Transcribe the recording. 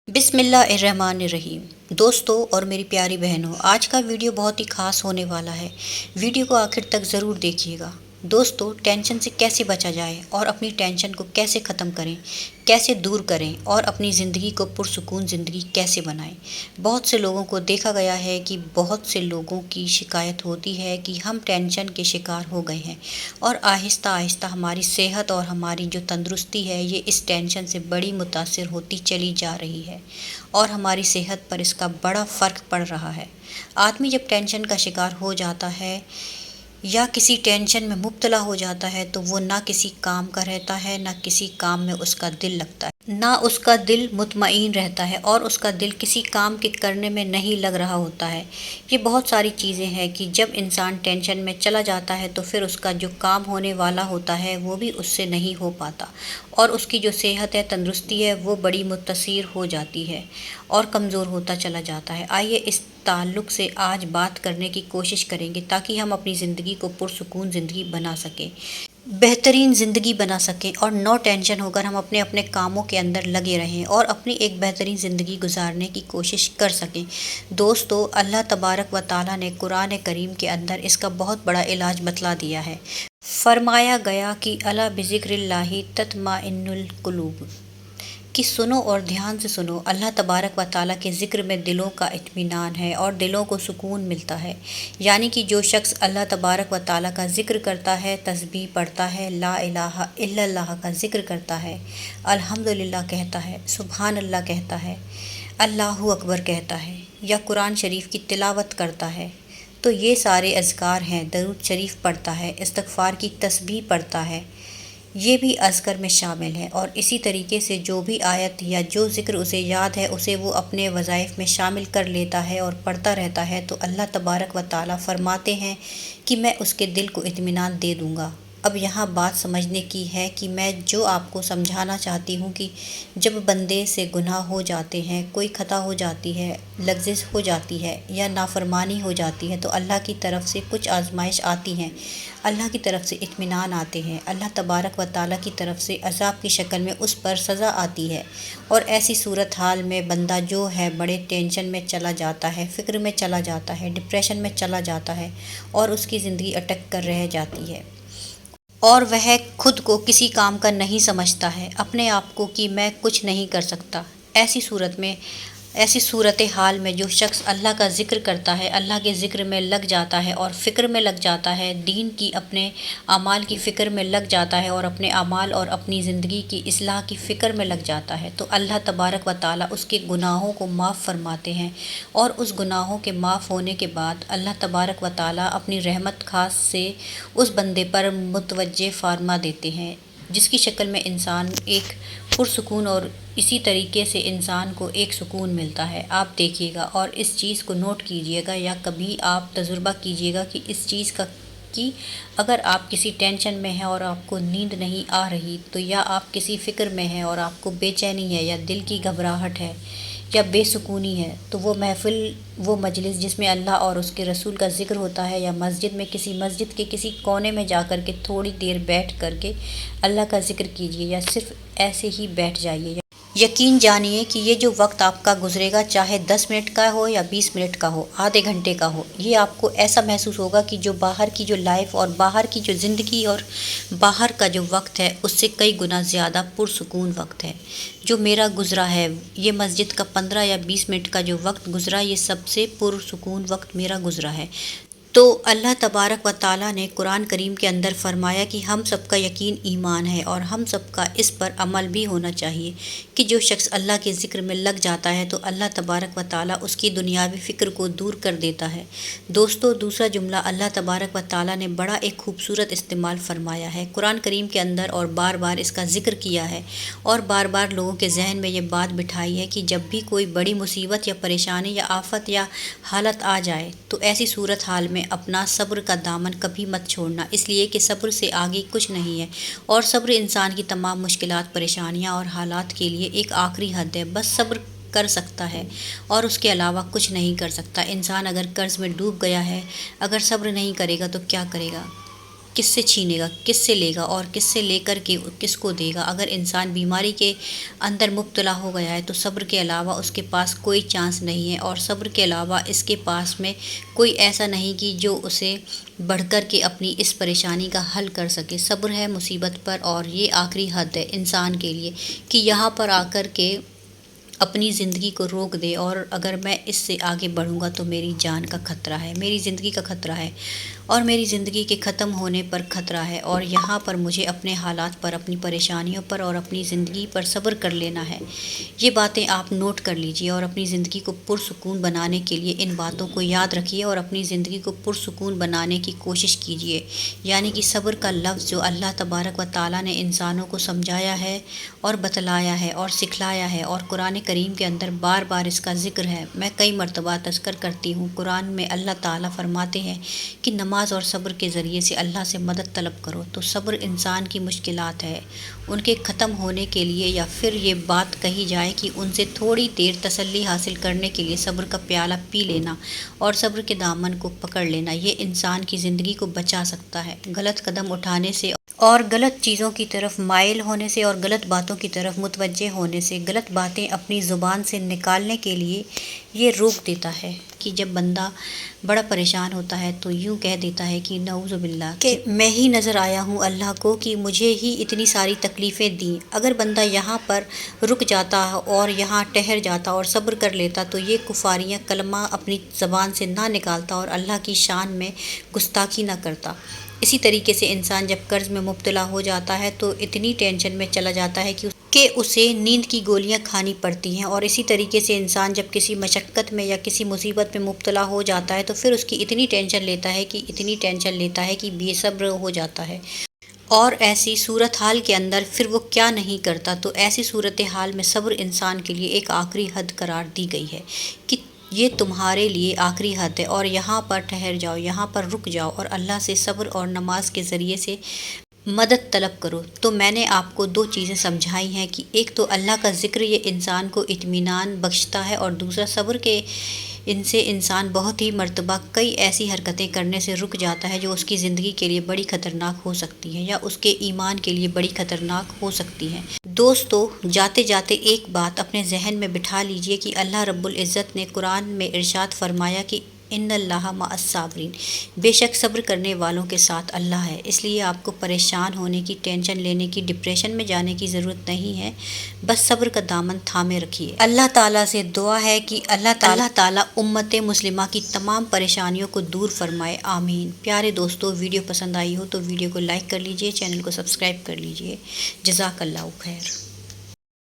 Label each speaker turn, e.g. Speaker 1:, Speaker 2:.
Speaker 1: बिस्मिल्लाहिर्रहमानिर्रहीम। दोस्तों और मेरी प्यारी बहनों, आज का वीडियो बहुत ही ख़ास होने वाला है। वीडियो को आखिर तक ज़रूर देखिएगा। दोस्तों, टेंशन से कैसे बचा जाए और अपनी टेंशन को कैसे ख़त्म करें, कैसे दूर करें और अपनी ज़िंदगी को पुरसुकून ज़िंदगी कैसे बनाएं। बहुत से लोगों को देखा गया है कि बहुत से लोगों की शिकायत होती है कि हम टेंशन के शिकार हो गए हैं और आहिस्ता आहिस्ता हमारी सेहत और हमारी जो तंदुरुस्ती है ये इस टेंशन से बड़ी मुतासिर होती चली जा रही है और हमारी सेहत पर इसका बड़ा फ़र्क पड़ रहा है। आदमी जब टेंशन का शिकार हो जाता है या किसी टेंशन में मुब्तला हो जाता है तो वो ना किसी काम का रहता है, ना किसी काम में उसका दिल लगता है, ना उसका दिल मुतमईन रहता है और उसका दिल किसी काम के करने में नहीं लग रहा होता है। ये बहुत सारी चीज़ें हैं कि जब इंसान टेंशन में चला जाता है तो फिर उसका जो काम होने वाला होता है वो भी उससे नहीं हो पाता और उसकी जो सेहत है, तंदुरुस्ती है, वो बड़ी मुतासिर हो जाती है और कमज़ोर होता चला जाता है। आइए इस ताल्लुक़ से आज बात करने की कोशिश करेंगे ताकि हम अपनी ज़िंदगी को पुरसुकून ज़िंदगी बना सकें, बेहतरीन ज़िंदगी बना सकें और नो टेंशन होकर हम अपने अपने कामों के अंदर लगे रहें और अपनी एक बेहतरीन ज़िंदगी गुजारने की कोशिश कर सकें। दोस्तों, अल्लाह तबारक व तआला ने कुरान करीम के अंदर इसका बहुत बड़ा इलाज बतला दिया है। फरमाया गया कि अला बिज़िक्रिल्लाहि तत्माइन्नुल कुलूब, कि सुनो और ध्यान से सुनो, अल्लाह तबारक व ताला के ज़िक्र में दिलों का इत्मीनान है और दिलों को सुकून मिलता है। यानी कि जो शख्स अल्लाह तबारक व ताला का ज़िक्र करता है, तस्बीह पढ़ता है, ला इलाहा इल्लल्लाह का ज़िक्र करता है, अल्हम्दुलिल्लाह कहता है, सुबहान अल्लाह कहता है, अल्लाहु अकबर कहता है या कुरान शरीफ की तिलावत करता है, तो ये सारे अज़कार हैं, दरूद शरीफ पढ़ता है, इस्तिग़फ़ार की तस्बीह पढ़ता है, ये भी अज़कर में शामिल है। और इसी तरीके से जो भी आयत या जो ज़िक्र उसे याद है उसे वो अपने वज़ाइफ में शामिल कर लेता है और पढ़ता रहता है, तो अल्लाह तबारक व ताला फ़रमाते हैं कि मैं उसके दिल को इत्मीनान दे दूँगा। अब यहाँ बात समझने की है कि मैं जो आपको समझाना चाहती हूँ कि जब बंदे से गुनाह हो जाते हैं, कोई ख़ता हो जाती है, लग़्ज़िश हो जाती है या नाफरमानी हो जाती है, तो अल्लाह की तरफ से कुछ आज़माइश आती हैं, अल्लाह की तरफ से इत्मीनान आते हैं, अल्लाह तबारक व ताला की तरफ से अज़ाब की शक्ल में उस पर सज़ा आती है। और ऐसी सूरत हाल में बंदा जो है बड़े टेंशन में चला जाता है, फ़िक्र में चला जाता है, डिप्रेशन में चला जाता है और उसकी ज़िंदगी अटक कर रह जाती है और वह खुद को किसी काम का नहीं समझता है, अपने आप को कि मैं कुछ नहीं कर सकता। ऐसी सूरत हाल में जो शख्स अल्लाह का ज़िक्र करता है, अल्लाह के ज़िक्र में लग जाता है और फ़िक्र में लग जाता है, दीन की अपने अमाल की फ़िक्र में लग जाता है और अपने अमाल और अपनी ज़िंदगी की इस्लाह की फ़िक्र में लग जाता है, तो अल्लाह तबारक व ताला उसके गुनाहों को माफ़ फरमाते हैं और उस गुनाहों के माफ़ होने के बाद अल्लाह तबारक व ताला अपनी रहमत ख़ास से उस बंदे पर मुतवज्जे फ़रमा देते हैं, जिसकी शक्ल में इंसान एक पुरसुकून और इसी तरीके से इंसान को एक सुकून मिलता है। आप देखिएगा और इस चीज़ को नोट कीजिएगा या कभी आप तजुर्बा कीजिएगा कि इस चीज़ का कि अगर आप किसी टेंशन में हैं और आपको नींद नहीं आ रही, तो या आप किसी फ़िक्र में हैं और आपको बेचैनी है या दिल की घबराहट है या बेसुकूनी है, तो वो महफ़िल, वो मजलिस जिसमें अल्लाह और उसके रसूल का ज़िक्र होता है, या मस्जिद में किसी मस्जिद के किसी कोने में जा कर के थोड़ी देर बैठ कर के अल्लाह का ज़िक्र कीजिए या सिर्फ़ ऐसे ही बैठ जाइए। यकीन जानिए कि ये जो वक्त आपका गुजरेगा, चाहे 10 मिनट का हो या 20 मिनट का हो, आधे घंटे का हो, ये आपको ऐसा महसूस होगा कि जो बाहर की जो लाइफ और बाहर की जो ज़िंदगी और बाहर का जो वक्त है उससे कई गुना ज़्यादा पुरसुकून वक्त है जो मेरा गुज़रा है। ये मस्जिद का 15 या 20 मिनट का जो वक्त गुज़रा, ये सबसे पुरसुकून वक्त मेरा गुज़रा है। तो अल्लाह तबारक व ताला ने कुरान करीम के अंदर फ़रमाया कि हम सबका यकीन ईमान है और हम सबका इस पर अमल भी होना चाहिए कि जो शख्स अल्लाह के ज़िक्र में लग जाता है तो अल्लाह तबारक व ताला उसकी दुनियावी फ़िक्र को दूर कर देता है। दोस्तों, दूसरा जुमला अल्लाह तबारक व ताला ने बड़ा एक खूबसूरत इस्तेमाल फ़रमाया है कुरान करीम के अंदर और बार बार इसका ज़िक्र किया है और बार बार लोगों के जहन में ये बात बिठाई है कि जब भी कोई बड़ी मुसीबत या परेशानी या आफत या हालत आ जाए तो ऐसी सूरत हाल में अपना सब्र का दामन कभी मत छोड़ना, इसलिए कि सब्र से आगे कुछ नहीं है और सब्र इंसान की तमाम मुश्किलात, परेशानियां और हालात के लिए एक आखिरी हद है। बस सब्र कर सकता है और उसके अलावा कुछ नहीं कर सकता। इंसान अगर कर्ज़ में डूब गया है, अगर सब्र नहीं करेगा तो क्या करेगा। کس سے چھینے گا، کس سے لے گا اور کس سے لے کر کے کس کو دے گا۔ اگر انسان بیماری کے اندر مبتلا ہو گیا ہے تو صبر کے علاوہ اس کے پاس کوئی چانس نہیں ہے، اور صبر کے علاوہ اس کے پاس میں کوئی ایسا نہیں کہ جو اسے بڑھ کر کے اپنی اس پریشانی کا حل کر سکے۔ صبر ہے مصیبت پر، اور یہ آخری حد ہے انسان کے لیے کہ یہاں پر آ کر کے اپنی زندگی کو روک دے، اور اگر میں اس سے آگے بڑھوں گا تو میری جان کا خطرہ ہے، میری زندگی کا خطرہ ہے، اور میری زندگی کے ختم ہونے پر خطرہ ہے، اور یہاں پر مجھے اپنے حالات پر، اپنی پریشانیوں پر اور اپنی زندگی پر صبر کر لینا ہے۔ یہ باتیں آپ نوٹ کر لیجئے اور اپنی زندگی کو پرسکون بنانے کے لیے ان باتوں کو یاد رکھیے اور اپنی زندگی کو پرسکون بنانے کی کوشش کیجئے۔ یعنی کہ صبر کا لفظ جو اللہ تبارک و تعالیٰ نے انسانوں کو سمجھایا ہے اور بتلایا ہے اور سکھلایا ہے، اور قرآن کریم کے اندر بار بار اس کا ذکر ہے۔ میں کئی مرتبہ تذکر کرتی ہوں، قرآن میں اللہ تعالیٰ فرماتے ہیں کہ نماز اور صبر کے ذریعے سے اللہ سے مدد طلب کرو۔ تو صبر انسان کی مشکلات ہے ان کے ختم ہونے کے لیے، یا پھر یہ بات کہی جائے کہ ان سے تھوڑی دیر تسلی حاصل کرنے کے لیے صبر کا پیالہ پی لینا اور صبر کے دامن کو پکڑ لینا، یہ انسان کی زندگی کو بچا سکتا ہے غلط قدم اٹھانے سے اور غلط چیزوں کی طرف مائل ہونے سے اور غلط باتوں کی طرف متوجہ ہونے سے۔ غلط باتیں اپنی زبان سے نکالنے کے لیے یہ روک دیتا ہے کہ جب بندہ بڑا پریشان ہوتا ہے تو یوں کہہ دیتا ہے کہ نعوذ باللہ کہ میں ہی نظر آیا ہوں اللہ کو کہ مجھے ہی اتنی ساری تکلیفیں دیں۔ اگر بندہ یہاں پر رک جاتا اور یہاں ٹھہر جاتا اور صبر کر لیتا تو یہ کفاریاں کلمہ اپنی زبان سے نہ نکالتا اور اللہ کی شان میں گستاخی نہ کرتا۔ اسی طریقے سے انسان جب قرض میں مبتلا ہو جاتا ہے تو اتنی ٹینشن میں چلا جاتا ہے کہ اسے نیند کی گولیاں کھانی پڑتی ہیں، اور اسی طریقے سے انسان جب کسی مشقت میں یا کسی مصیبت میں مبتلا ہو جاتا ہے تو پھر اس کی اتنی ٹینشن لیتا ہے کہ بے صبر ہو جاتا ہے، اور ایسی صورتحال کے اندر پھر وہ کیا نہیں کرتا۔ تو ایسی صورتحال میں صبر انسان کے لیے ایک آخری حد قرار دی گئی ہے کہ یہ تمہارے لیے آخری حد ہے، اور یہاں پر ٹھہر جاؤ، یہاں پر رک جاؤ اور اللہ سے صبر اور نماز کے ذریعے سے مدد طلب کرو۔ تو میں نے آپ کو دو چیزیں سمجھائی ہیں کہ ایک تو اللہ کا ذکر، یہ انسان کو اطمینان بخشتا ہے، اور دوسرا صبر کے ان سے انسان بہت ہی مرتبہ کئی ایسی حرکتیں کرنے سے رک جاتا ہے جو اس کی زندگی کے لیے بڑی خطرناک ہو سکتی ہیں، یا اس کے ایمان کے لیے بڑی خطرناک ہو سکتی ہیں۔ دوستو، جاتے جاتے ایک بات اپنے ذہن میں بٹھا لیجئے کہ اللہ رب العزت نے قرآن میں ارشاد فرمایا کہ ان اللہ مع الصابرین، بے شک صبر کرنے والوں کے ساتھ اللہ ہے۔ اس لیے آپ کو پریشان ہونے کی، ٹینشن لینے کی، ڈپریشن میں جانے کی ضرورت نہیں ہے، بس صبر کا دامن تھامے رکھیے۔ اللہ تعالیٰ سے دعا ہے کہ اللہ تعالیٰ امت مسلمہ کی تمام پریشانیوں کو دور فرمائے، آمین۔ پیارے دوستو، ویڈیو پسند آئی ہو تو ویڈیو کو لائک کر لیجئے، چینل کو سبسکرائب کر لیجئے۔ جزاک اللہ خیر۔